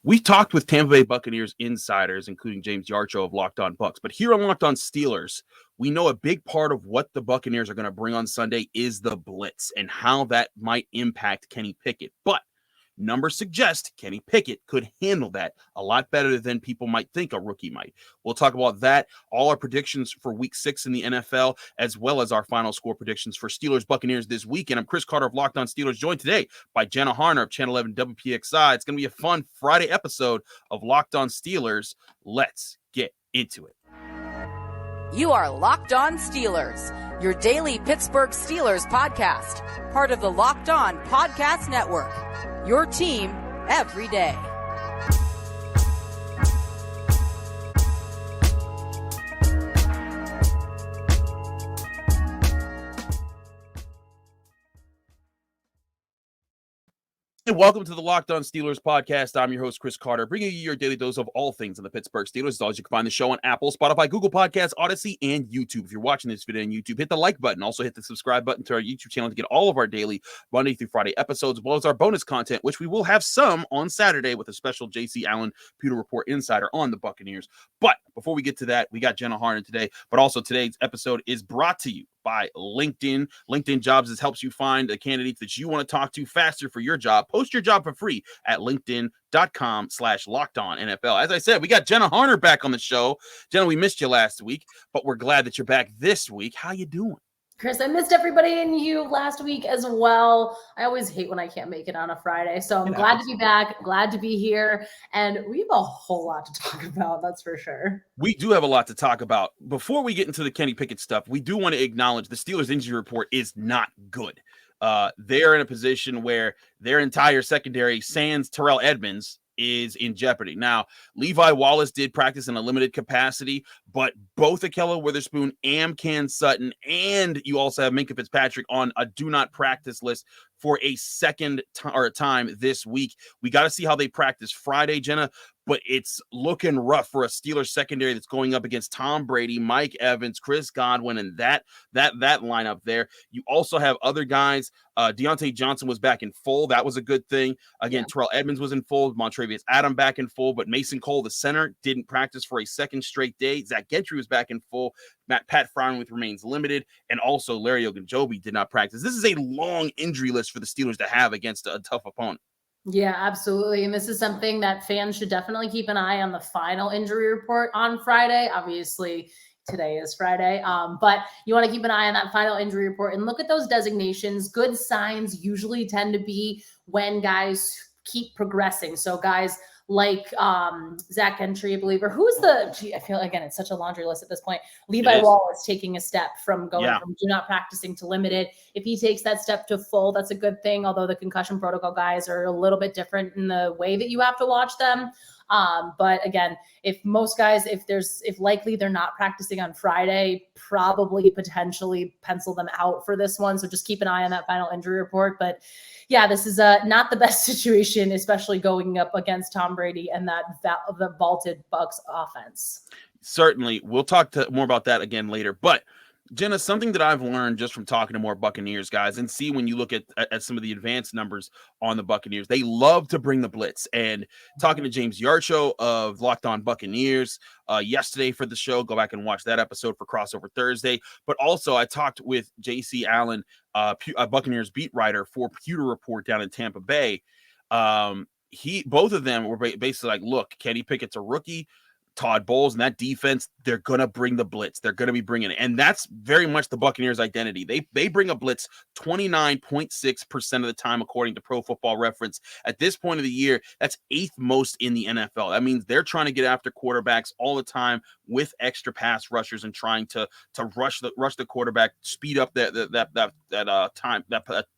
We talked with Tampa Bay Buccaneers insiders, including James Yarcho of Locked On Bucs. But here on Locked On Steelers, we know a big part of what the Buccaneers are going to bring on Sunday is the blitz and how that might impact Kenny Pickett. But numbers suggest Kenny Pickett could handle that a lot better than people might think a rookie might. We'll talk about that, all our predictions for week 6 in the NFL, as well as our final score predictions for Steelers Buccaneers this weekend. I'm Chris Carter of Locked On Steelers, joined today by Jenna Harner of Channel 11 WPXI. It's going to be a fun Friday episode of Locked On Steelers. Let's get into it. You are Locked On Steelers, your daily Pittsburgh Steelers podcast, part of the Locked On Podcast Network. Your team every day. And welcome to the Locked On Steelers podcast. I'm your host, Chris Carter, bringing you your daily dose of all things in the Pittsburgh Steelers. As always, you can find the show on Apple, Spotify, Google Podcasts, Odyssey, and YouTube. If you're watching this video on YouTube, hit the like button. Also, hit the subscribe button to our YouTube channel to get all of our daily Monday through Friday episodes, as well as our bonus content, which we will have some on Saturday with a special J.C. Allen Pewter Report insider on the Buccaneers. But before we get to that, we got Jenna Harner today. But also, today's episode is brought to you by LinkedIn. LinkedIn Jobs helps you find the candidates that you want to talk to faster for your job. Post your job for free at linkedin.com/LockedOnNFL. As I said, we got Jenna Harner back on the show. Jenna, we missed you last week, but we're glad that you're back this week. How you doing? Chris, I missed everybody and you last week as well. I always hate when I can't make it on a Friday. So I'm glad to be back, glad to be here. And we have a whole lot to talk about, that's for sure. We do have a lot to talk about. Before we get into the Kenny Pickett stuff, we do want to acknowledge the Steelers injury report is not good. They're in a position where their entire secondary, sans Terrell Edmunds, is in jeopardy. Now, Levi Wallace did practice in a limited capacity, but both Ahkello Witherspoon and Sutton, and you also have Minkah Fitzpatrick on a do not practice list for a time this week. We got to see how they practice Friday, Jenna, but it's looking rough for a Steelers secondary that's going up against Tom Brady, Mike Evans, Chris Godwin, and that lineup there. You also have other guys. Deontay Johnson was back in full. That was a good thing. Again, Terrell Edmunds was in full. Montrevious Adam back in full, but Mason Cole, the center, didn't practice for a second straight day. Zach Gentry was back in full. Pat Freiermuth remains limited, and also Larry Ogunjobi did not practice. This is a long injury list for the Steelers to have against a tough opponent. Yeah, absolutely. And this is something that fans should definitely keep an eye on the final injury report on Friday. Obviously, today is Friday, but you want to keep an eye on that final injury report and look at those designations. Good signs usually tend to be when guys keep progressing. So guys like Zach Gentry, I believe, or I feel, again, it's such a laundry list at this point. Levi Wallace taking a step from going from do not practicing to limited. If he takes that step to full, that's a good thing, although the concussion protocol guys are a little bit different in the way that you have to watch them. But again, if most guys, if likely they're not practicing on Friday, probably potentially pencil them out for this one. So just keep an eye on that final injury report. But yeah, this is not the best situation, especially going up against Tom Brady and the vaulted Bucs offense. Certainly. We'll talk more about that again later. But Jenna, something that I've learned just from talking to more Buccaneers guys and see when you look at some of the advanced numbers on the Buccaneers, they love to bring the blitz. And talking to James Yarcho of Locked On Buccaneers yesterday for the show, go back and watch that episode for Crossover Thursday. But also I talked with J.C. Allen, a Buccaneers beat writer for Pewter Report down in Tampa Bay. Both of them were basically like, look, Kenny Pickett's a rookie. Todd Bowles and that defense, they're going to bring the blitz. They're going to be bringing it. And that's very much the Buccaneers' identity. They bring a blitz 29.6% of the time, according to Pro Football Reference. At this point of the year, that's 8th most in the NFL. That means they're trying to get after quarterbacks all the time with extra pass rushers and trying to rush the quarterback, speed up that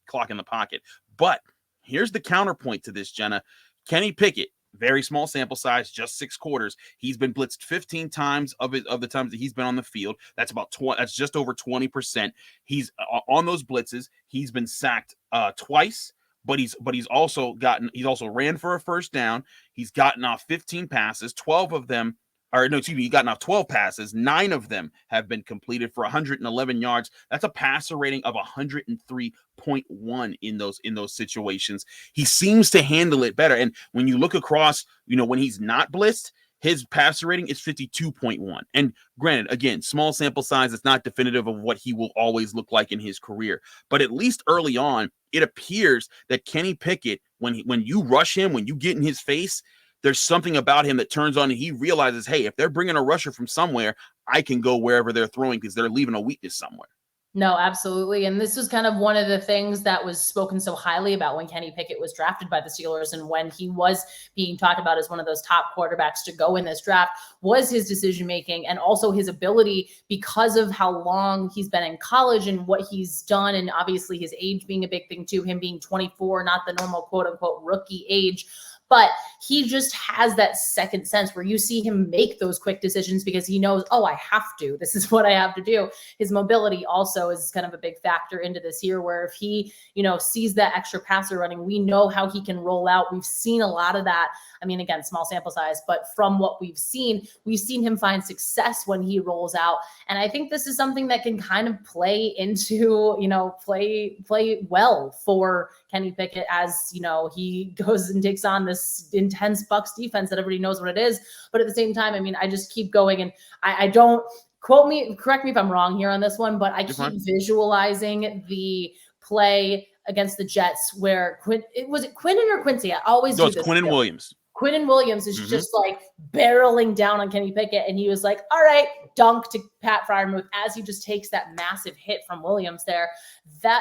clock in the pocket. But here's the counterpoint to this, Jenna. Kenny Pickett, very small sample size, just 6 quarters. He's been blitzed 15 times of the times that he's been on the field. That's about that's just over 20%. He's on those blitzes. He's been sacked twice, but he's also ran for a first down. He's gotten off 15 passes. 12 of them or no, excuse me, he got now 12 passes. 9 of them have been completed for 111 yards. That's a passer rating of 103.1 in those situations. He seems to handle it better. And when you look across, when he's not blitzed, his passer rating is 52.1. And granted, again, small sample size, it's not definitive of what he will always look like in his career. But at least early on, it appears that Kenny Pickett, when you rush him, when you get in his face, there's something about him that turns on and he realizes, hey, if they're bringing a rusher from somewhere, I can go wherever they're throwing because they're leaving a weakness somewhere. No, absolutely. And this was kind of one of the things that was spoken so highly about when Kenny Pickett was drafted by the Steelers, and when he was being talked about as one of those top quarterbacks to go in this draft, was his decision-making and also his ability, because of how long he's been in college and what he's done. And obviously his age being a big thing too, him being 24, not the normal quote unquote rookie age. But he just has that second sense where you see him make those quick decisions because he knows, oh, I have to. This is what I have to do. His mobility also is kind of a big factor into this here, where if he, sees that extra passer running, we know how he can roll out. We've seen a lot of that. I mean, again, small sample size, but from what we've seen him find success when he rolls out. And I think this is something that can kind of play into, play well for Kenny Pickett as, he goes and takes on this intense Bucs defense that everybody knows what it is. But at the same time, I mean, I just keep going, and I don't correct me if I'm wrong here on this one, but I keep visualizing the play against the Jets where was it Quinnen or Quincy? I always do this. Quinnen Williams. Quinnen Williams is just like barreling down on Kenny Pickett, and he was like, all right, dunk to Pat Freiermuth as he just takes that massive hit from Williams there.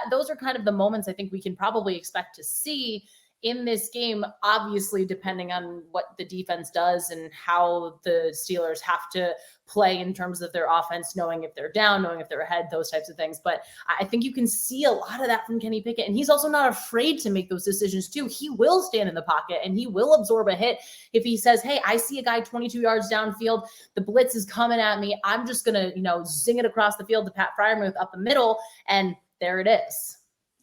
Those are kind of the moments I think we can probably expect to see in this game, obviously depending on what the defense does and how the Steelers have to play in terms of their offense, knowing if they're down, knowing if they're ahead, those types of things. But I think you can see a lot of that from Kenny Pickett, and he's also not afraid to make those decisions too. He will stand in the pocket and he will absorb a hit if he says, hey, I see a guy 22 yards downfield, the blitz is coming at me, I'm just gonna zing it across the field to Pat Freiermuth up the middle, and there it is.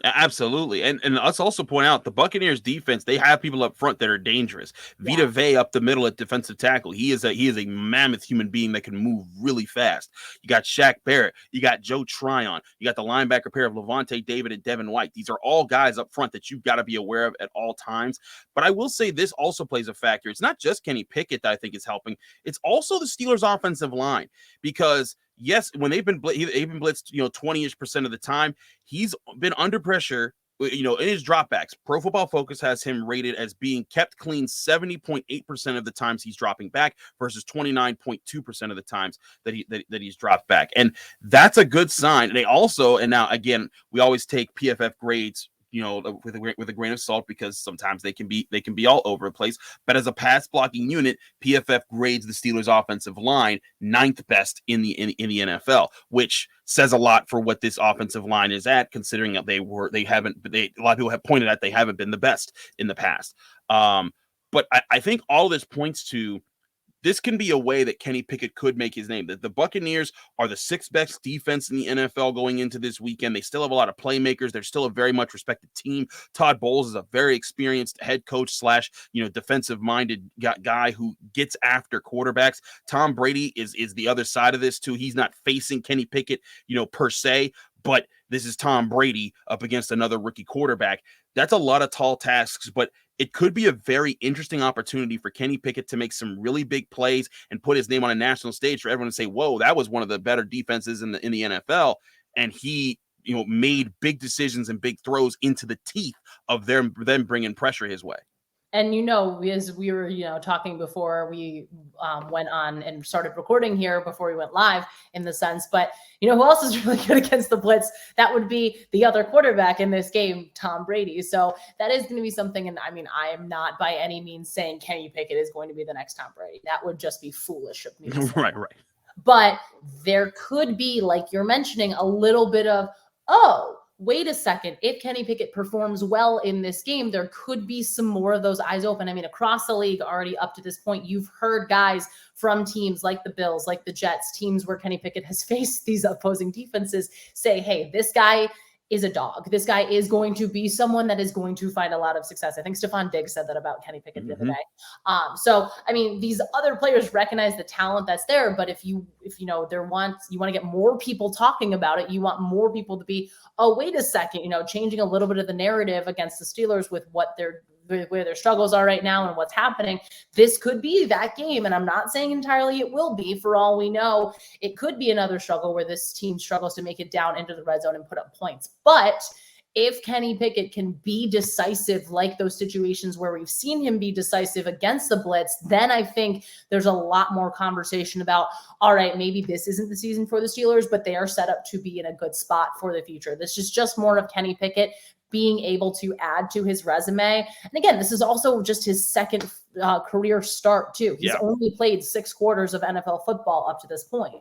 Absolutely. And let's also point out the Buccaneers defense, they have people up front that are dangerous. Vita Vea up the middle at defensive tackle. He is a mammoth human being that can move really fast. You got Shaq Barrett. You got Joe Tryon. You got the linebacker pair of Levante David and Devin White. These are all guys up front that you've got to be aware of at all times. But I will say this also plays a factor. It's not just Kenny Pickett that I think is helping. It's also the Steelers offensive line, because yes, when they've been blitzed, 20-ish% of the time, he's been under pressure, in his dropbacks. Pro Football Focus has him rated as being kept clean 70.8% of the times he's dropping back versus 29.2% of the times that he's dropped back. And that's a good sign. They also, and now again, we always take PFF grades with a grain of salt, because sometimes they can be all over the place. But as a pass blocking unit, PFF grades the Steelers offensive line 9th best in the NFL, which says a lot for what this offensive line is at, considering that a lot of people have pointed out they haven't been the best in the past. But I think all this points to, this can be a way that Kenny Pickett could make his name. The Buccaneers are the 6th best defense in the NFL going into this weekend. They still have a lot of playmakers. They're still a very much respected team. Todd Bowles is a very experienced head coach / defensive-minded guy who gets after quarterbacks. Tom Brady is the other side of this too. He's not facing Kenny Pickett, per se, but this is Tom Brady up against another rookie quarterback. That's a lot of tall tasks, but it could be a very interesting opportunity for Kenny Pickett to make some really big plays and put his name on a national stage for everyone to say, whoa, that was one of the better defenses in the NFL. And he, made big decisions and big throws into the teeth of them bringing pressure his way. And, as we were, talking before we went on and started recording here, before we went live in the sense, but who else is really good against the blitz? That would be the other quarterback in this game, Tom Brady. So that is going to be something. And I mean, I am not by any means saying Kenny Pickett is going to be the next Tom Brady. That would just be foolish of me to say. Right. But there could be, like you're mentioning, a little bit of, wait a second, if Kenny Pickett performs well in this game, there could be some more of those eyes open. I mean, across the league already up to this point, you've heard guys from teams like the Bills, like the Jets, teams where Kenny Pickett has faced these opposing defenses say, hey, this guy is a dog. This guy is going to be someone that is going to find a lot of success. I think Stephon Diggs said that about Kenny Pickett the other day. So, I mean, these other players recognize the talent that's there, but if you know, you want to get more people talking about it, you want more people to be, oh, wait a second, changing a little bit of the narrative against the Steelers with where their struggles are right now and what's happening. This could be that game. And I'm not saying entirely it will be. For all we know, it could be another struggle where this team struggles to make it down into the red zone and put up points. But if Kenny Pickett can be decisive, like those situations where we've seen him be decisive against the blitz, then I think there's a lot more conversation about, all right, maybe this isn't the season for the Steelers, but they are set up to be in a good spot for the future. This is just more of Kenny Pickett being able to add to his resume. And again, this is also just his second career start too. He's only played 6 quarters of NFL football up to this point.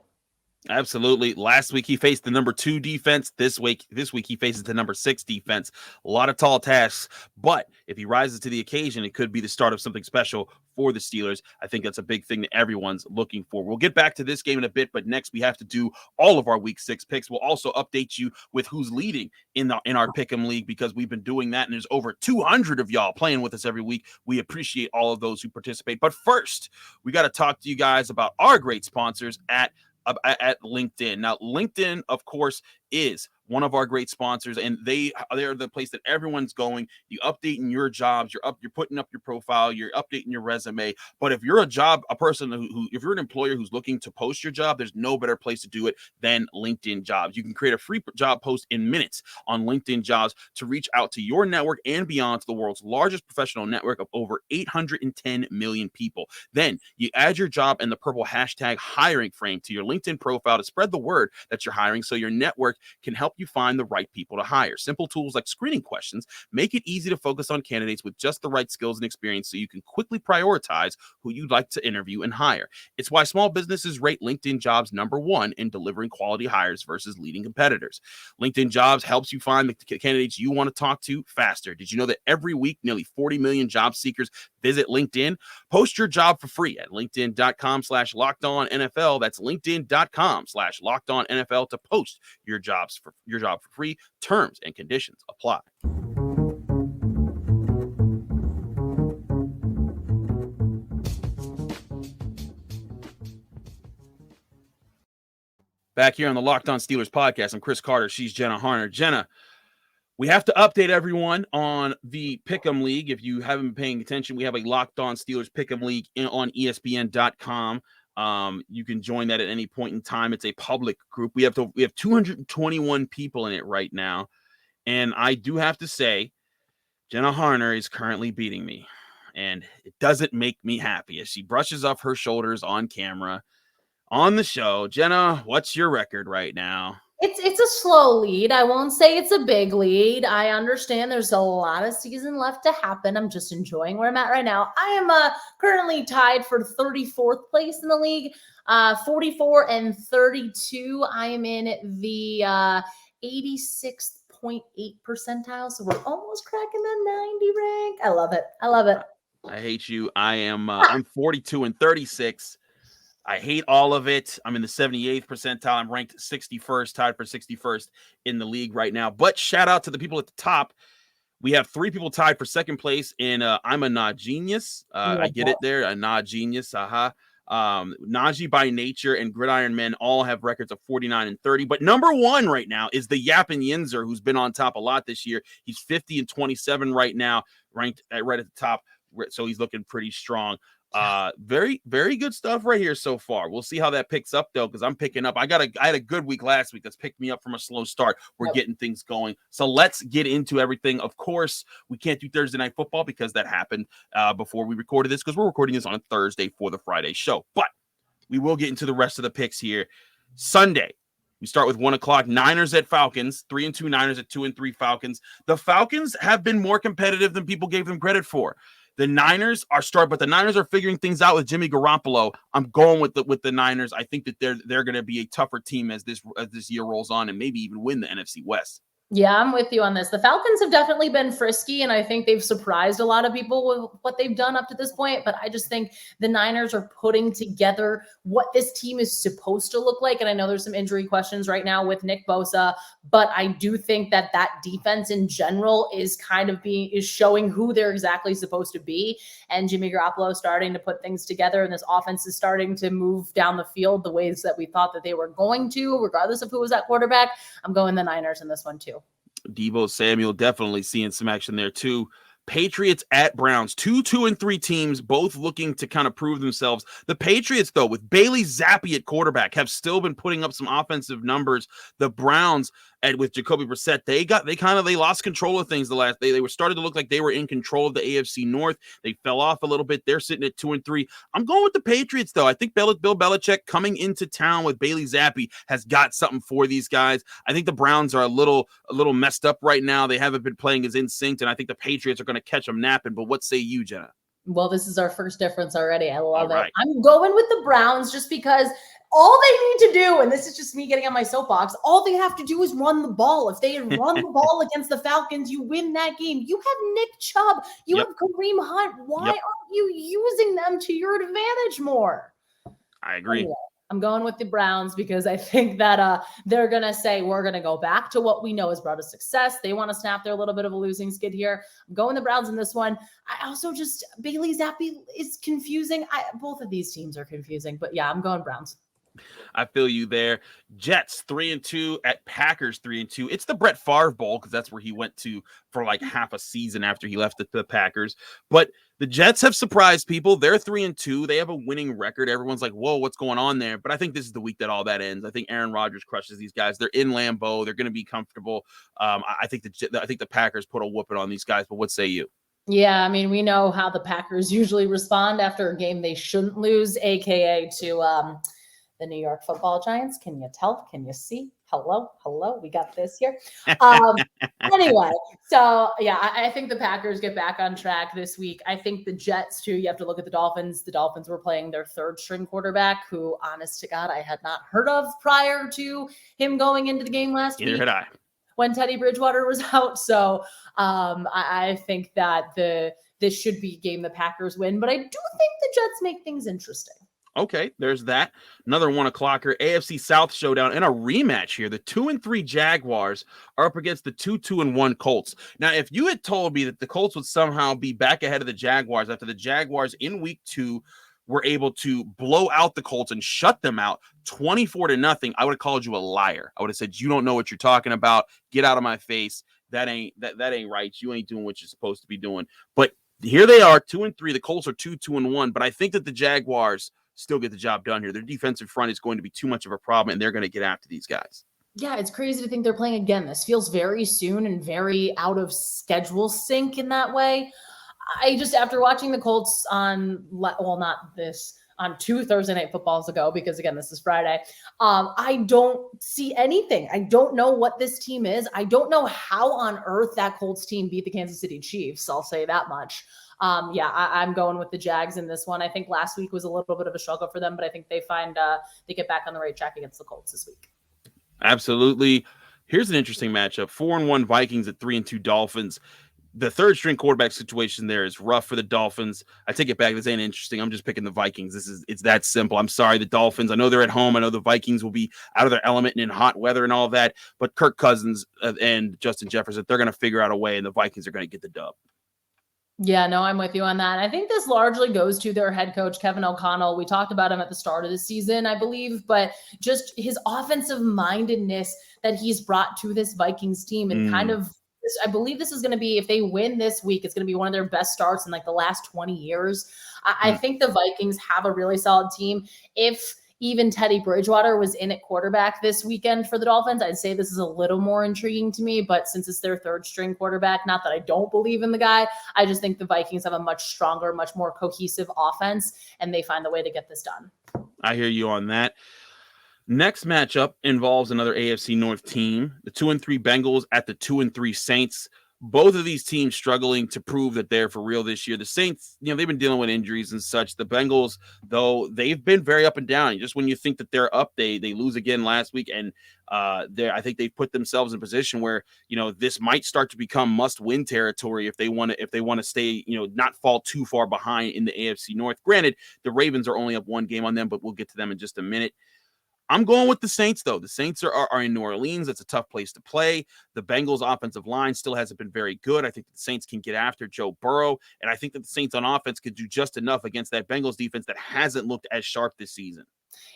Absolutely. Last week he faced the number 2 defense. This week he faces the number 6 defense. A lot of tall tasks, but if he rises to the occasion, it could be the start of something special for the Steelers. I think that's a big thing that everyone's looking for. We'll get back to this game in a bit, but next we have to do all of our week 6 picks. We'll also update you with who's leading in our Pick'em League, because we've been doing that and there's over 200 of y'all playing with us every week. We appreciate all of those who participate. But first, we got to talk to you guys about our great sponsors at LinkedIn. Now, LinkedIn, of course, is one of our great sponsors, and they're the place that everyone's going. You updating your jobs, you're putting up your profile, you're updating your resume. But if you're a person who if you're an employer who's looking to post your job, there's no better place to do it than LinkedIn Jobs. You can create a free job post in minutes on LinkedIn Jobs to reach out to your network and beyond, to the world's largest professional network of over 810 million people. Then you add your job and the purple hashtag hiring frame to your LinkedIn profile to spread the word that you're hiring, so your network can help you find the right people to hire. Simple tools like screening questions make it easy to focus on candidates with just the right skills and experience, so you can quickly prioritize who you'd like to interview and hire. It's why small businesses rate LinkedIn Jobs #1 in delivering quality hires versus leading competitors. LinkedIn Jobs helps you find the candidates you want to talk to faster. Did you know that every week nearly 40 million job seekers visit LinkedIn? Post your job for free at linkedin.com/lockedonnfl. That's linkedin.com/lockedonnfl to post your job for free. Terms and conditions apply. Back here on the Locked On Steelers podcast, I'm Chris Carter. She's Jenna Harner. Jenna, we have to update everyone on the Pick'em League. If you haven't been paying attention, we have a Locked On Steelers Pick'em League on ESPN.com. You can join that at any point in time. It's a public group. We have 221 people in it right now. And I do have to say, Jenna Harner is currently beating me. And it doesn't make me happy as she brushes off her shoulders on camera on the show. Jenna, what's your record right now? It's a slow lead. I won't say it's a big lead. I understand there's a lot of season left to happen. I'm just enjoying where I'm at right now. I am currently tied for 34th place in the league, 44 and 32. I am in the 86.8 percentile, so we're almost cracking the 90 rank. I love it. I hate you. I'm 42 and 36. I hate all of it. I'm in the 78th percentile. I'm ranked 61st, tied for 61st in the league right now. But shout out to the people at the top. We have 3 people tied for second place in I'm a Nah Genius. I get it there. A Nah Genius. Najee by Nature and Gridiron Men all have records of 49 and 30. But number 1 right now is the Yappin' Yinzer, who's been on top a lot this year. He's 50 and 27 right now, ranked right at the top. So he's looking pretty strong. Very, very good stuff right here so far. We'll see how that picks up though, because I'm picking up. I had a good week last week that's picked me up from a slow start. We're getting things going. So let's get into everything. Of course, we can't do Thursday night football because that happened before we recorded this, because we're recording this on a Thursday for the Friday show. But we will get into the rest of the picks here. Sunday, we start with 1 o'clock. Niners at Falcons. 3-2 Niners at 2-3 Falcons. The Falcons have been more competitive than people gave them credit for. The Niners are but the Niners are figuring things out with Jimmy Garoppolo. I'm going with the Niners. I think that they're going to be a tougher team as this year rolls on, and maybe even win the NFC West. Yeah, I'm with you on this. The Falcons have definitely been frisky, and I think they've surprised a lot of people with what they've done up to this point. But I just think the Niners are putting together what this team is supposed to look like. And I know there's some injury questions right now with Nick Bosa, But I do think that defense in general is showing who they're exactly supposed to be. And Jimmy Garoppolo is starting to put things together, and this offense is starting to move down the field the ways that we thought that they were going to, regardless of who was at quarterback. I'm going the Niners in this one too. Deebo Samuel definitely seeing some action there too. Patriots at Browns, 2-2-3 teams, both looking to kind of prove themselves. The Patriots, though, with Bailey Zappi at quarterback, have still been putting up some offensive numbers. The Browns, and with Jacoby Brissett, they lost control of things they were starting to look like they were in control of the AFC North. They fell off a little bit. They're sitting at 2-3. I'm going with the Patriots, though. I think Bill Belichick coming into town with Bailey Zappi has got something for these guys. I think the Browns are a little messed up right now. They haven't been playing as in sync, and I think the Patriots are going to catch them napping. But what say you, Jenna? Well, this is our first difference already. I love All right. it. I'm going with the Browns just because all they need to do, and this is just me getting on my soapbox, all they have to do is run the ball. If they run the ball against the Falcons, you win that game. You have Nick Chubb. You have Kareem Hunt. Why aren't you using them to your advantage more? I agree. Anyway, I'm going with the Browns because I think that they're going to say, we're going to go back to what we know has brought us success. They want to snap their little bit of a losing skid here. I'm going the Browns in this one. I also Bailey Zappi is confusing. Both of these teams are confusing, but yeah, I'm going Browns. I feel you there. Jets 3-2 at Packers 3-2. It's the Brett Favre Bowl because that's where he went to for like half a season after he left the Packers. But the Jets have surprised people. They're 3-2. They have a winning record. Everyone's like, whoa, what's going on there? But I think this is the week that all that ends. I think Aaron Rodgers crushes these guys. They're in Lambeau. They're going to be comfortable. I think the Packers put a whooping on these guys. But what say you? Yeah, I mean, we know how the Packers usually respond after a game they shouldn't lose, aka to the New York Football Giants. Can you tell? Can you see? Hello. We got this here. Anyway, so yeah, I think the Packers get back on track this week. I think the Jets too. You have to look at the Dolphins. The Dolphins were playing their third string quarterback, who, honest to God, I had not heard of prior to him going into the game last week. Neither had I. When Teddy Bridgewater was out. So I think that this should be a game the Packers win, but I do think the Jets make things interesting. Okay, there's that. Another 1:00, AFC South showdown and a rematch here. The 2-3 Jaguars are up against the 2-1 Colts. Now, if you had told me that the Colts would somehow be back ahead of the Jaguars after the Jaguars in week 2 were able to blow out the Colts and shut them out 24-0, I would have called you a liar. I would have said, you don't know what you're talking about. Get out of my face. That ain't right. You ain't doing what you're supposed to be doing. But here they are, 2-3. The Colts are 2-1. But I think that the Jaguars still get the job done here. Their defensive front is going to be too much of a problem, and they're going to get after these guys. Yeah, it's crazy to think they're playing again. This feels very soon and very out of schedule sync in that way. After watching the Colts on 2 Thursday night footballs ago, because again, this is Friday, I don't see anything. I don't know what this team is. I don't know how on earth that Colts team beat the Kansas City Chiefs. I'll say that much. I'm going with the Jags in this one. I think last week was a little bit of a struggle for them, but I think they get back on the right track against the Colts this week. Absolutely. Here's an interesting matchup. 4-1 Vikings at 3-2 Dolphins. The third string quarterback situation there is rough for the Dolphins. I take it back. This ain't interesting. I'm just picking the Vikings. It's that simple. I'm sorry, the Dolphins. I know they're at home. I know the Vikings will be out of their element and in hot weather and all that. But Kirk Cousins and Justin Jefferson, they're going to figure out a way, and the Vikings are going to get the dub. Yeah, no, I'm with you on that. I think this largely goes to their head coach, Kevin O'Connell. We talked about him at the start of the season, I believe, but just his offensive mindedness that he's brought to this Vikings team and kind of, I believe this is going to be, if they win this week, it's going to be one of their best starts in like the last 20 years. I think the Vikings have a really solid team. If even Teddy Bridgewater was in at quarterback this weekend for the Dolphins, I'd say this is a little more intriguing to me. But since it's their third string quarterback, not that I don't believe in the guy, I just think the Vikings have a much stronger, much more cohesive offense, and they find the way to get this done. I hear you on that. Next matchup involves another AFC North team, the 2-3 Bengals at the 2-3 Saints. Both of these teams struggling to prove that they're for real this year. The Saints, they've been dealing with injuries and such. The Bengals, though, they've been very up and down. Just when you think that they're up, they lose again last week. And I think they've put themselves in a position where, this might start to become must-win territory if they want to stay, not fall too far behind in the AFC North. Granted, the Ravens are only up one game on them, but we'll get to them in just a minute. I'm going with the Saints, though. The Saints are in New Orleans. It's a tough place to play. The Bengals' offensive line still hasn't been very good. I think the Saints can get after Joe Burrow, and I think that the Saints on offense could do just enough against that Bengals defense that hasn't looked as sharp this season.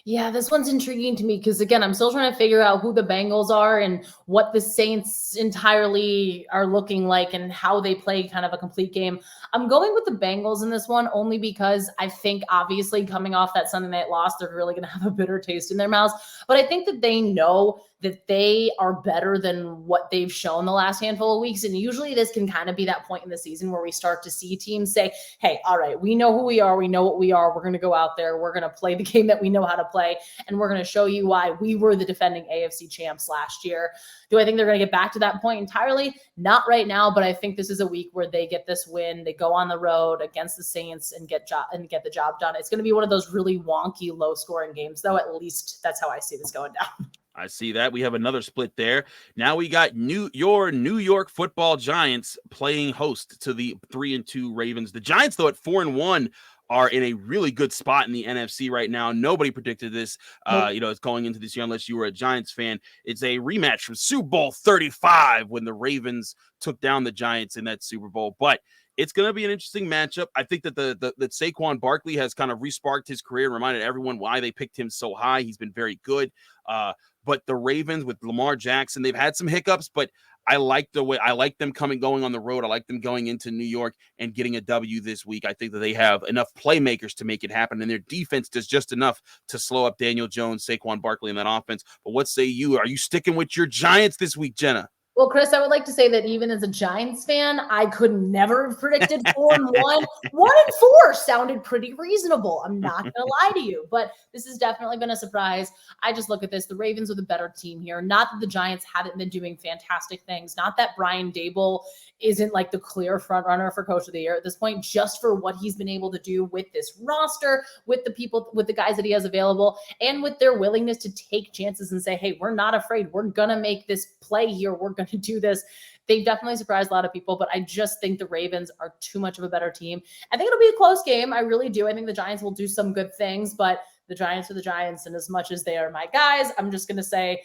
Yeah, this one's intriguing to me because, again, I'm still trying to figure out who the Bengals are and what the Saints entirely are looking like and how they play kind of a complete game. I'm going with the Bengals in this one only because I think, obviously, coming off that Sunday night loss, they're really going to have a bitter taste in their mouths. But I think that they know that they are better than what they've shown the last handful of weeks. And usually this can kind of be that point in the season where we start to see teams say, hey, all right, we know who we are. We know what we are. We're going to go out there. We're going to play the game that we know how to play. And we're going to show you why we were the defending AFC champs last year. Do I think they're going to get back to that point entirely? Not right now, but I think this is a week where they get this win. They go on the road against the Saints and get the job done. It's going to be one of those really wonky, low-scoring games, though. At least that's how I see this going down. I see that. We have another split there. Now we got your New York Football Giants playing host to the 3-2 Ravens. The Giants, though, at 4-1, are in a really good spot in the NFC right now. Nobody predicted this, it's going into this year unless you were a Giants fan. It's a rematch from Super Bowl 35 when the Ravens took down the Giants in that Super Bowl. But it's going to be an interesting matchup. I think that that Saquon Barkley has kind of resparked his career and reminded everyone why they picked him so high. He's been very good. But the Ravens with Lamar Jackson, they've had some hiccups, but I like them going on the road. I like them going into New York and getting a W this week. I think that they have enough playmakers to make it happen, and their defense does just enough to slow up Daniel Jones, Saquon Barkley in that offense. But what say you? Are you sticking with your Giants this week, Jenna? Well, Chris, I would like to say that even as a Giants fan, I could never have predicted 4-1. 1-4 sounded pretty reasonable. I'm not going to lie to you, but this has definitely been a surprise. I just look at this. The Ravens are the better team here. Not that the Giants haven't been doing fantastic things. Not that Brian Daboll isn't like the clear front runner for Coach of the Year at this point, just for what he's been able to do with this roster, with the people, with the guys that he has available, and with their willingness to take chances and say, hey, we're not afraid. We're going to make this play here. We're going to do this. They've definitely surprised a lot of people, but I just think the Ravens are too much of a better team. I think it'll be a close game. I really do. I think the Giants will do some good things, but the Giants are the Giants, and as much as they are my guys, I'm just going to say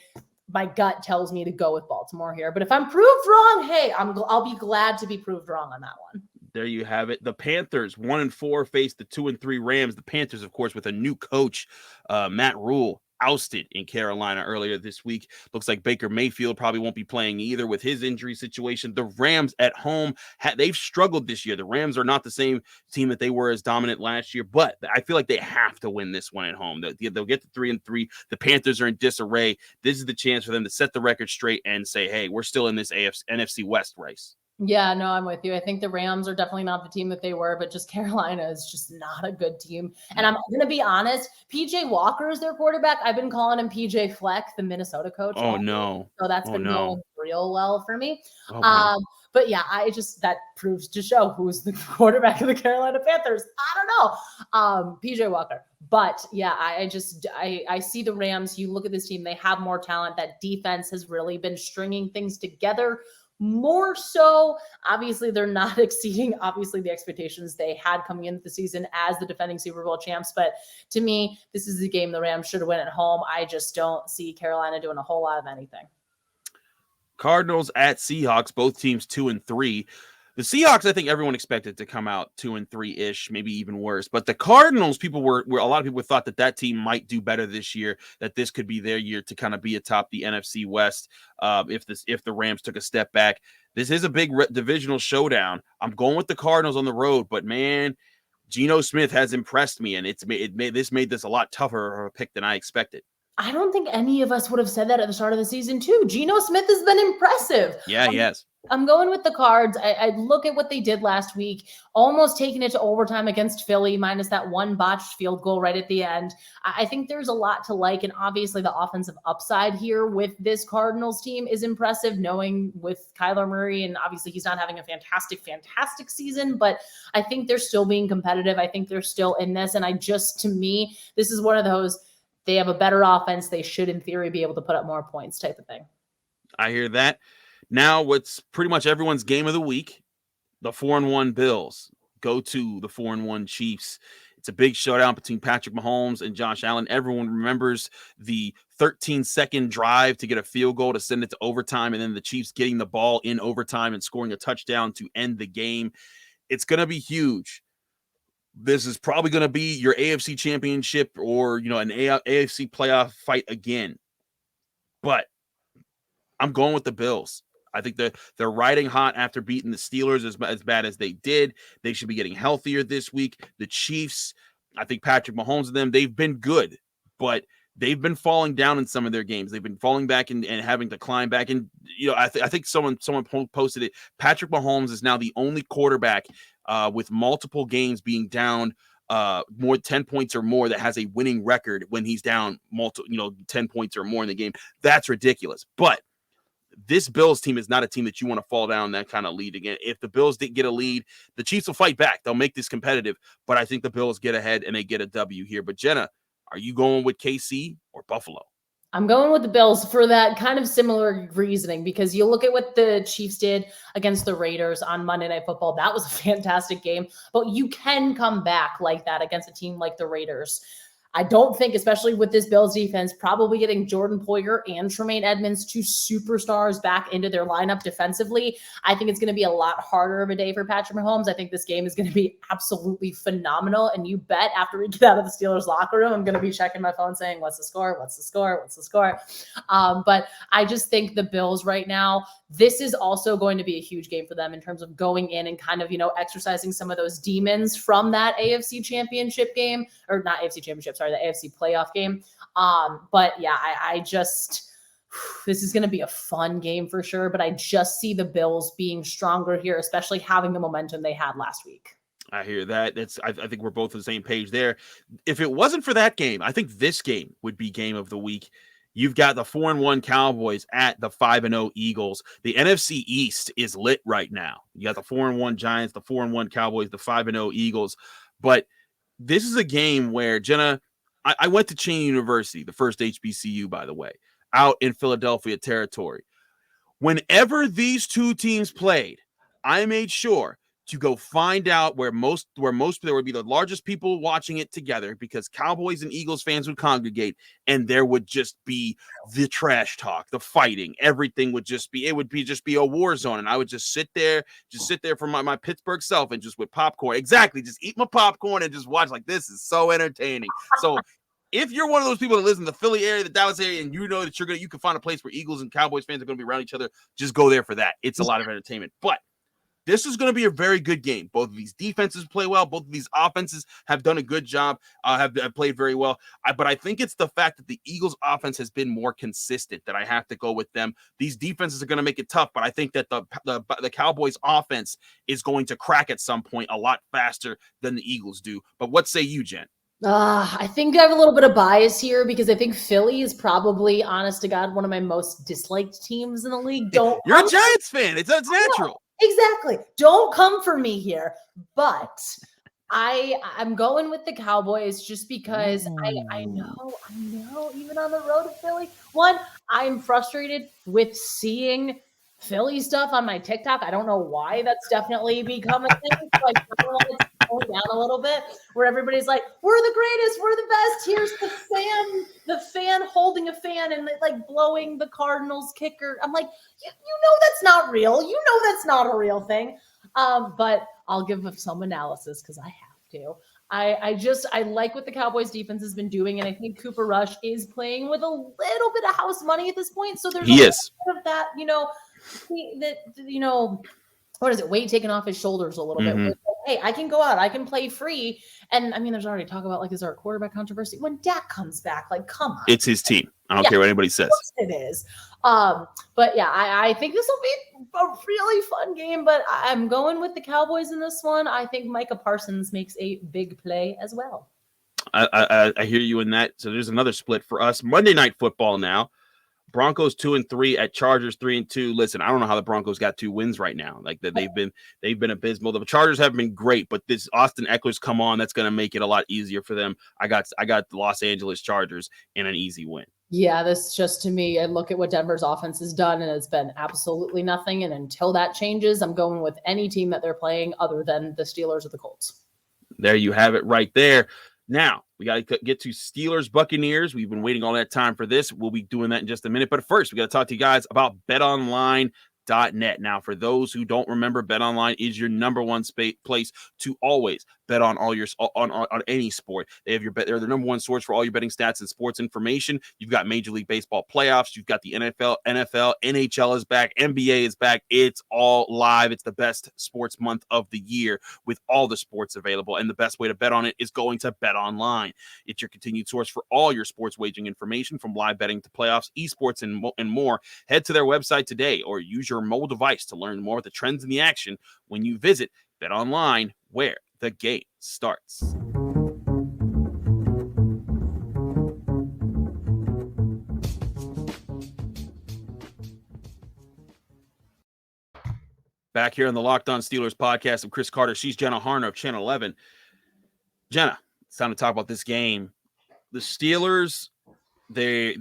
my gut tells me to go with Baltimore here. But if I'm proved wrong, hey, I'll be glad to be proved wrong on that one. There you have it. The Panthers, 1-4, face the 2-3 Rams. The Panthers, of course, with a new coach, Matt Rule, ousted in Carolina earlier this week. Looks like Baker Mayfield probably won't be playing either with his injury situation. The Rams at home, they've struggled this year. The Rams are not the same team that they were as dominant last year, but I feel like they have to win this one at home. They'll get to 3-3. The Panthers are in disarray. This is the chance for them to set the record straight and say, hey, we're still in this NFC West race. Yeah, no, I'm with you. I think the Rams are definitely not the team that they were, but just Carolina is just not a good team. And I'm going to be honest, PJ Walker is their quarterback. I've been calling him PJ Fleck, the Minnesota coach. Oh, no. So that's been going real well for me. Okay. But yeah, that proves to show who's the quarterback of the Carolina Panthers. I don't know. PJ Walker. But yeah, I see the Rams. You look at this team, they have more talent. That defense has really been stringing things together. More so, obviously, they're not exceeding, the expectations they had coming into the season as the defending Super Bowl champs. But to me, this is the game the Rams should win at home. I just don't see Carolina doing a whole lot of anything. Cardinals at Seahawks, both teams 2-3. The Seahawks, I think everyone expected to come out 2-3-ish, maybe even worse. But the Cardinals, a lot of people thought that team might do better this year, that this could be their year to kind of be atop the NFC West if the Rams took a step back. This is a big divisional showdown. I'm going with the Cardinals on the road, but man, Geno Smith has impressed me, and this made this a lot tougher of a pick than I expected. I don't think any of us would have said that at the start of the season, too. Geno Smith has been impressive. Yeah, he has. I'm going with the Cards. I look at what they did last week, almost taking it to overtime against Philly, minus that one botched field goal right at the end. I think there's a lot to like, and obviously the offensive upside here with this Cardinals team is impressive, knowing with Kyler Murray, and obviously he's not having a fantastic season, but I think they're still being competitive. I think they're still in this, and to me, this is one of those, they have a better offense. They should, in theory, be able to put up more points type of thing. I hear that. Now, what's pretty much everyone's game of the week, the 4-1 Bills go to the 4-1 Chiefs. It's a big showdown between Patrick Mahomes and Josh Allen. Everyone remembers the 13-second drive to get a field goal to send it to overtime, and then the Chiefs getting the ball in overtime and scoring a touchdown to end the game. It's going to be huge. This is probably going to be your AFC championship or, an AFC playoff fight again. But I'm going with the Bills. I think they're riding hot after beating the Steelers as bad as they did. They should be getting healthier this week. The Chiefs, I think Patrick Mahomes and them, they've been good, but they've been falling down in some of their games. They've been falling back and having to climb back. And, I think someone posted it. Patrick Mahomes is now the only quarterback with multiple games being down more 10 points or more that has a winning record when he's down 10 points or more in the game. That's ridiculous. But this Bills team is not a team that you want to fall down that kind of lead again. If the Bills didn't get a lead, the Chiefs will fight back. They'll make this competitive, but I think the Bills get ahead and they get a W here. But Jenna, are you going with KC or Buffalo? I'm going with the Bills for that kind of similar reasoning, because you look at what the Chiefs did against the Raiders on Monday Night Football. That was a fantastic game, but you can come back like that against a team like the Raiders. I don't think, especially with this Bills defense, probably getting Jordan Poyer and Tremaine Edmonds, two superstars, back into their lineup defensively, I think it's going to be a lot harder of a day for Patrick Mahomes. I think this game is going to be absolutely phenomenal. And you bet after we get out of the Steelers locker room, I'm going to be checking my phone saying, what's the score? What's the score? What's the score? But I just think the Bills right now, this is also going to be a huge game for them in terms of going in and kind of, exercising some of those demons from that AFC championship game, or not AFC championship, sorry, the AFC playoff game. But yeah, I just, this is going to be a fun game for sure, but I just see the Bills being stronger here, especially having the momentum they had last week. I hear that. I think we're both on the same page there. If it wasn't for that game, I think this game would be game of the week. You've got the 4-1 Cowboys at the 5-0 Eagles. The NFC East is lit right now. You got the 4-1 Giants, the 4-1 Cowboys, the 5-0 Eagles. But this is a game where, Jenna, I went to Cheney University, the first HBCU, by the way, out in Philadelphia territory. Whenever these two teams played, I made sure to go find out where there would be the largest people watching it together, because Cowboys and Eagles fans would congregate, and there would just be the trash talk, the fighting, everything would just be a war zone. And I would just sit there for my Pittsburgh self and just with popcorn. Exactly. Just eat my popcorn and just watch. Like, this is so entertaining. So if you're one of those people that lives in the Philly area, the Dallas area, and you know that you can find a place where Eagles and Cowboys fans are going to be around each other, just go there for that. It's a lot of entertainment. But this is going to be a very good game. Both of these defenses play well. Both of these offenses have done a good job, have played very well. But I think it's the fact that the Eagles offense has been more consistent that I have to go with them. These defenses are going to make it tough, but I think that the Cowboys offense is going to crack at some point a lot faster than the Eagles do. But what say you, Jen? I think I have a little bit of bias here, because I think Philly is probably, honest to God, one of my most disliked teams in the league. You're a Giants fan. It's natural. Exactly. Don't come for me here. But I'm going with the Cowboys just because I know, even on the road to Philly. One, I'm frustrated with seeing Philly stuff on my TikTok. I don't know why that's definitely become a thing. So I want it to tone down a little bit, where everybody's like, we're the greatest, we're the best. Here's the fan holding a fan and like blowing the Cardinals kicker. I'm like, you know that's not real. You know that's not a real thing. But I'll give some analysis because I have to. I like what the Cowboys defense has been doing, and I think Cooper Rush is playing with a little bit of house money at this point. So there's a little bit of that, what is it? Weight taken off his shoulders a little bit. Like, hey, I can go out, I can play free. And I mean, there's already talk about like, is there a quarterback controversy? When Dak comes back, like, come on. It's his team. I don't care what anybody says. It is. But yeah, I think this will be a really fun game, but I'm going with the Cowboys in this one. I think Micah Parsons makes a big play as well. I hear you in that. So there's another split for us. Monday Night Football now. Broncos 2-3 at Chargers 3-2. Listen, I don't know how the Broncos got 2 wins right now. Like that, they've been abysmal. The Chargers have been great, but this Austin Eckler's come on. That's going to make it a lot easier for them. I got the Los Angeles Chargers in an easy win. Yeah, this just, to me, I look at what Denver's offense has done, and it's been absolutely nothing. And until that changes, I'm going with any team that they're playing other than the Steelers or the Colts. There you have it right there. Now, we got to get to Steelers Buccaneers. We've been waiting all that time for this. We'll be doing that in just a minute. But first, we got to talk to you guys about BetOnline.net. Now, for those who don't remember, BetOnline is your number one place to always bet on all your on any sport. They have they're the number one source for all your betting stats and sports information. You've got Major League Baseball playoffs. You've got the NFL, NHL is back, NBA is back. It's all live. It's the best sports month of the year with all the sports available. And the best way to bet on it is going to BetOnline. It's your continued source for all your sports wagering information, from live betting to playoffs, esports, and more. Head to their website today or use your mobile device to learn more of the trends in the action when you visit BetOnline, where the game starts. Back here on the Locked On Steelers podcast, I'm Chris Carter. She's Jenna Harner of Channel 11. Jenna, it's time to talk about this game. The Steelers, they're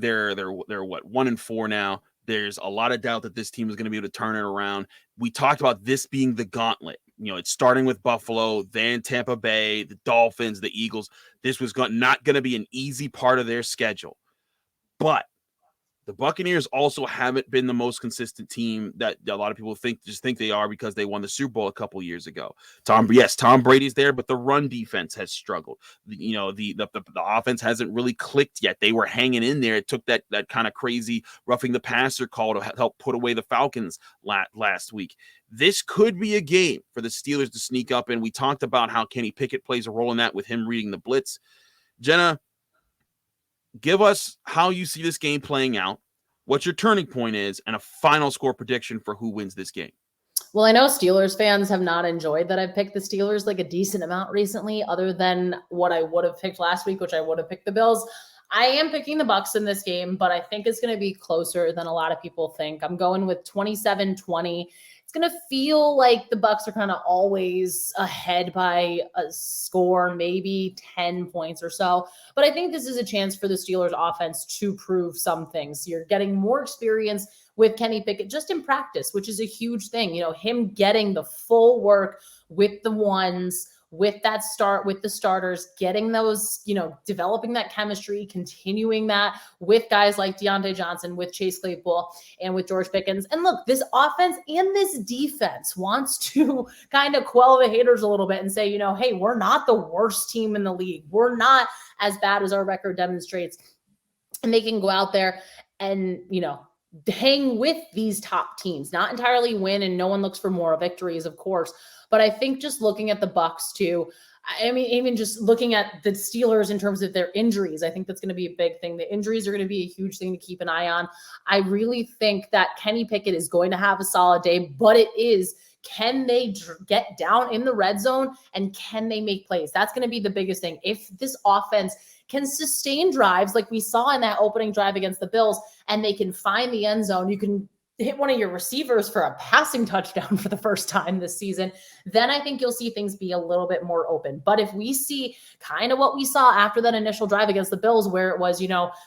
what, 1-4 now. There's a lot of doubt that this team is going to be able to turn it around. We talked about this being the gauntlet. You know, it's starting with Buffalo, then Tampa Bay, the Dolphins, the Eagles. This was not going to be an easy part of their schedule. But the Buccaneers also haven't been the most consistent team that a lot of people think they are because they won the Super Bowl a couple years ago. Tom Brady's there, but the run defense has struggled. The offense hasn't really clicked yet. They were hanging in there. It took that kind of crazy roughing the passer call to help put away the Falcons last week. This could be a game for the Steelers to sneak up, and we talked about how Kenny Pickett plays a role in that with him reading the blitz. Jenna, give us how you see this game playing out, what your turning point is, and a final score prediction for who wins this game. Well, I know Steelers fans have not enjoyed that I've picked the Steelers like a decent amount recently, other than what I would have picked last week, which I would have picked the Bills. I am picking the Bucs in this game, but I think it's going to be closer than a lot of people think. I'm going with 27-20. It's going to feel like the Bucs are kind of always ahead by a score, maybe 10 points or so. But I think this is a chance for the Steelers offense to prove some things. You're getting more experience with Kenny Pickett just in practice, which is a huge thing. You know, him getting the full work with the ones, with that start, with the starters, getting those, developing that chemistry, continuing that with guys like Deontay Johnson, with Chase Claypool, and with George Pickens. And look, this offense and this defense wants to kind of quell the haters a little bit and say, hey, we're not the worst team in the league. We're not as bad as our record demonstrates. And they can go out there and, hang with these top teams, not entirely win. And no one looks for moral victories, of course. But I think just looking at the Bucs too, I mean, even just looking at the Steelers in terms of their injuries, I think that's going to be a big thing. The injuries are going to be a huge thing to keep an eye on. I really think that Kenny Pickett is going to have a solid day, but can they get down in the red zone and can they make plays? That's going to be the biggest thing. If this offense can sustain drives like we saw in that opening drive against the Bills, and they can find the end zone, you can hit one of your receivers for a passing touchdown for the first time this season, then I think you'll see things be a little bit more open. But if we see kind of what we saw after that initial drive against the Bills, where it was,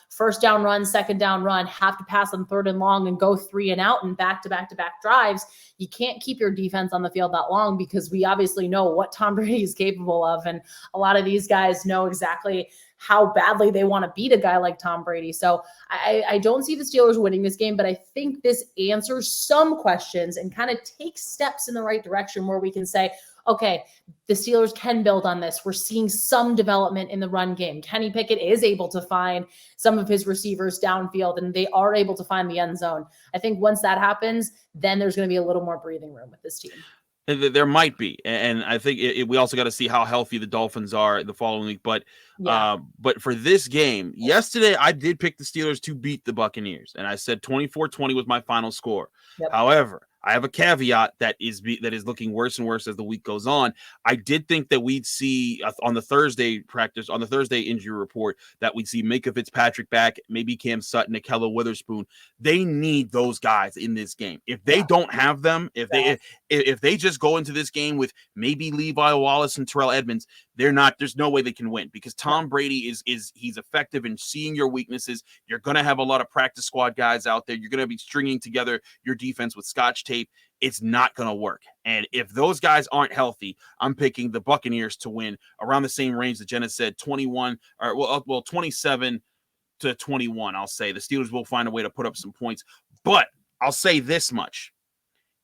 first down run, second down run, have to pass on third and long and go 3 and out and back-to-back drives, you can't keep your defense on the field that long, because we obviously know what Tom Brady is capable of. And a lot of these guys know exactly how badly they want to beat a guy like Tom Brady. So I don't see the Steelers winning this game, but I think this answers some questions and kind of takes steps in the right direction where we can say, okay, the Steelers can build on this. We're seeing some development in the run game. Kenny Pickett is able to find some of his receivers downfield, and they are able to find the end zone. I think once that happens, then there's going to be a little more breathing room with this team. There might be, and I think we also got to see how healthy the Dolphins are the following week. But for this game, yesterday I did pick the Steelers to beat the Buccaneers, and I said 24-20 was my final score. Yep. However, I have a caveat that is looking worse and worse as the week goes on. I did think that we'd see on the Thursday injury report that we'd see Minkah Fitzpatrick back, maybe Cam Sutton, Ahkello Witherspoon. They need those guys in this game. If they don't have them, if they just go into this game with maybe Levi Wallace and Terrell Edmonds, there's no way they can win, because Tom Brady he's effective in seeing your weaknesses. You're going to have a lot of practice squad guys out there. You're going to be stringing together your defense with Scotch tape. it's not going to work. And if those guys aren't healthy, I'm picking the Buccaneers to win around the same range that Jenna said, 21 or 27 to 21. I'll say the Steelers will find a way to put up some points, but I'll say this much.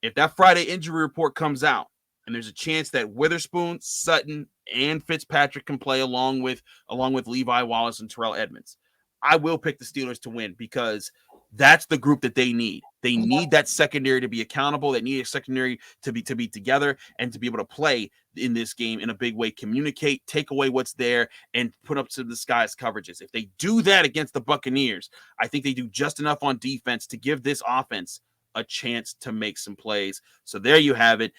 If that Friday injury report comes out and there's a chance that Witherspoon, Sutton, and Fitzpatrick can play along with Levi Wallace and Terrell Edmonds, I will pick the Steelers to win because that's the group that they need. They need that secondary to be accountable. They need a secondary to be together and to be able to play in this game in a big way, communicate, take away what's there, and put up some disguised coverages. If they do that against the Buccaneers, I think they do just enough on defense to give this offense a chance to make some plays. So there you have it.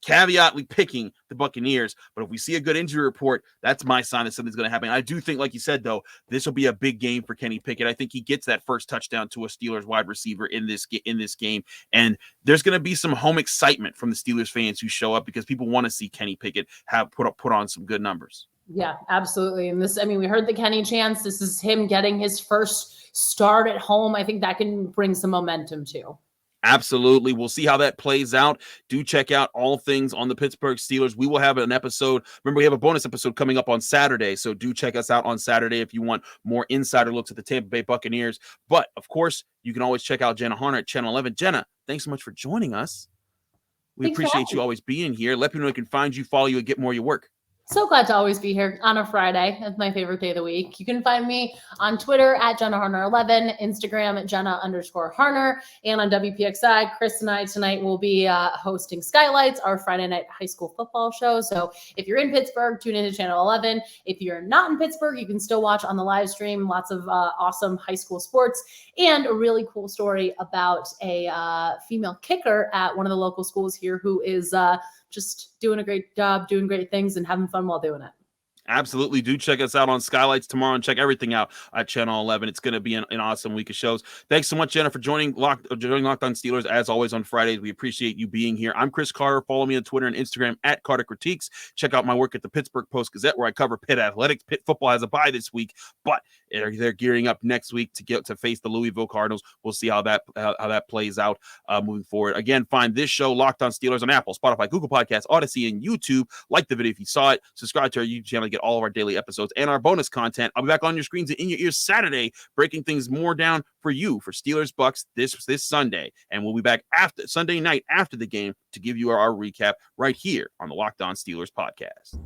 Caveatly picking the Buccaneers, but if we see a good injury report, that's my sign that something's going to happen. I do think, like you said, though, this will be a big game for Kenny Pickett. I think he gets that first touchdown to a Steelers wide receiver in this game, and there's going to be some home excitement from the Steelers fans who show up because people want to see Kenny Pickett put on some good numbers. Yeah, absolutely. And we heard the Kenny chants. This is him getting his first start at home. I think that can bring some momentum too. Absolutely. We'll see how that plays out. Do check out all things on the Pittsburgh Steelers. We will have an episode. Remember, we have a bonus episode coming up on Saturday. So do check us out on Saturday if you want more insider looks at the Tampa Bay Buccaneers. But, of course, you can always check out Jenna Harner at Channel 11. Jenna, thanks so much for joining us. We appreciate you always being here. Let me know where we can find you, follow you, and get more of your work. So glad to always be here on a Friday. It's my favorite day of the week. You can find me on Twitter at Jenna Harner 11, Instagram at Jenna_Harner, and on WPXI. Chris and I tonight will be hosting Skylights, our Friday night high school football show. So if you're in Pittsburgh, tune into Channel 11. If you're not in Pittsburgh, you can still watch on the live stream. Lots of awesome high school sports and a really cool story about a female kicker at one of the local schools here who is just doing a great job, doing great things, and having fun while doing it. Absolutely. Do check us out on Skylights tomorrow and check everything out at Channel 11. It's going to be an awesome week of shows. Thanks so much, Jenna, for joining Locked On Steelers, as always, on Fridays. We appreciate you being here. I'm Chris Carter. Follow me on Twitter and Instagram at Carter Critiques. Check out my work at the Pittsburgh Post-Gazette, where I cover Pitt athletics. Pitt football has a bye this week, but they're gearing up next week to face the Louisville Cardinals. We'll see how that plays out moving forward. Again, find this show, Locked On Steelers, on Apple, Spotify, Google Podcasts, Odyssey, and YouTube. Like the video if you saw it. Subscribe to our YouTube channel to get all of our daily episodes and our bonus content. I'll be back on your screens and in your ears Saturday, breaking things more down for you for Steelers Bucs this Sunday. And we'll be back after Sunday night after the game to give you our recap right here on the Locked On Steelers podcast.